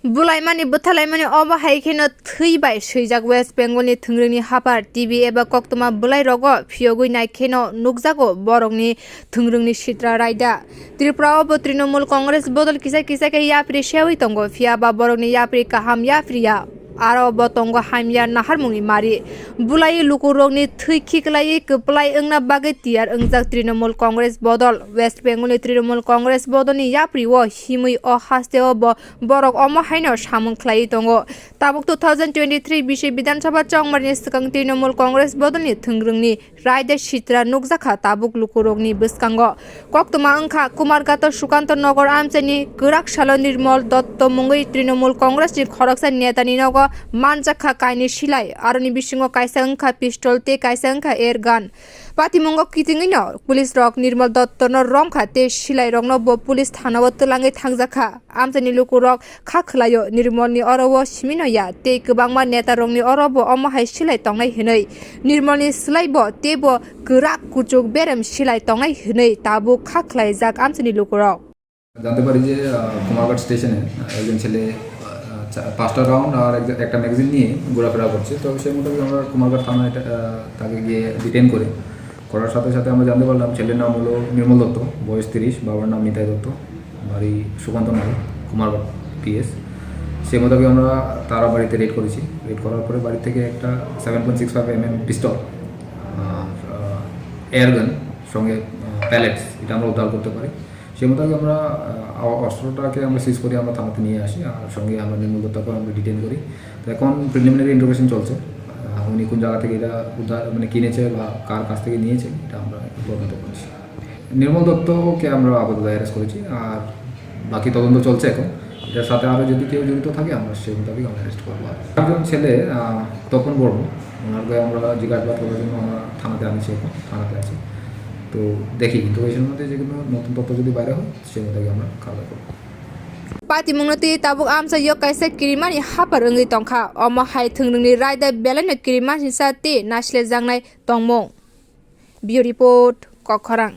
बुलायमानि बोथालायमानि अबाहायखेनो थैबाय सैजाक waste बेंगलनि थोंग्रोंनि हापार TV एबा कक्तमा बुलाय रग फियगुइ नायखेनो नुकजागो बरकनि थोंग्रोंनि सित्रा रायदा त्रिपुरा अब तृणमूल कांग्रेस बदल किसा किसा के याप्रि सेवि तंगो फियाबा बरकनि याप्रि काहाम याप्रिया आरो बतंगो हामिया नाहारमुंनि मारि बुलाय लुकुरगनि थै खिखलायै कपलाय ओंना बागै तियार ओंजाक तृणमूल कांग्रेस बदल वेस्ट बेंगलनि तृणमूल कांग्रेस बदलनि याप्रिओ हिमै अ हास्तेओ बरक अम हाइनो सामुं ख्लायै दंगो ताबुक 2023 बिसि विधानसभा चंमारनि सिगां तृणमूल कांग्रेस बदलनि थोंग्रोंनि रायदे सित्रा नुकजाखा ताबुक लुकुरगनि बसकांगो कक्तमा ओंखा कुमारघाट सुकान्त नगर आमचेनि गोराक साल निर्मल दत्त मुंगै तृणमूल कांग्रेसनि खरकसा नेतानि नगो मानजाखा कायनि सिलाय आरोनि बिसिङाव कायसा ओंखा पिस्टल ते कायसा ओंखा एयरगान पातिमंग किथिङैनो पुलिस रक निर्मल दत्तनो रंखा ते सिलाय रंनो ब पुलिस थानाव तलाङै थांजाखा आमचेनि लुकु रक खाखलायो निर्मलनि अरबो सिमिनया ते गोबांमा नेता रंनि अरबो अमहाय सिलाय तंनाय हिनै निर्मलनि सिलायबो तेबो गोराक कुचुक बेरेम सिलाय तंनाय हिनै ताबु खाखलाय जाक आमचेनि लुकु रक জানতে পারি যে কুমারঘাট স্টেশনে একজন ছেলে 5টা রাউন্ড আর একটা ম্যাগাজিন নিয়ে ঘোরাফেরা করছে। তো সেই মোতাবেক আমরা কুমারঘাট থানায় তাকে গিয়ে ডিটেন করার সাথে সাথে আমরা জানতে পারলাম ছেলের নাম হলো নির্মল দত্ত, বয়স 30, বাবার নাম নিতাই দত্ত, বাড়ি সুকান্ত নগর, কুমারঘাট পিএস। সেই মোতাবেক আমরা তারা বাড়িতে রেড করেছি। রেড করার পরে বাড়ি থেকে একটা 7.65 mm পিস্তল আর এয়ারগান সঙ্গে প্যালেটস এটা আমরা উদ্ধার করতে পারি। সেই মোতাবেক আমরা অস্ত্রটাকে আমরা সিজ করি, আমরা থানাতে নিয়ে আসি আর সঙ্গে আমরা নির্মল দত্তকে আমরা ডিটেন করি। তো এখন প্রিলিমিনারি ইন্টারোগেশন চলছে, উনি কোন জায়গা থেকে এটা উদ্ধার কিনেছে বা কার কাছ থেকে নিয়েছে এটা আমরা তদন্ত করছি। নির্মল দত্তকে আমরা আপাতত অ্যারেস্ট করেছি আর বাকি তদন্ত চলছে এখন। এটার সাথে আরও যদি কেউ জড়িত থাকে আমরা সেই মোতাবেক আমরা অ্যারেস্ট করবো। একজন ছেলে তপন বর্মন, ওনার গায়ে আমরা জিজ্ঞাসাবাদ করার জন্য আমরা থানাতে আনছি, এখন থানাতে আছি। তো দেখি ইন্টারোগেশনের মধ্যে যেগুলো নতুন তথ্য যদি বাইরে হয় সেই মোতাবেক আমরা কাজ করব। पातिमुंगनति ताबुक आमचा यो कायसा किरिमानि हापार ओंगै तंखा अम हाय थोंग्रोंनि रायदा बेलायनो किरिमानि साते नासले जांनाय तंमं। बिउ रिपोर्ट कखरां।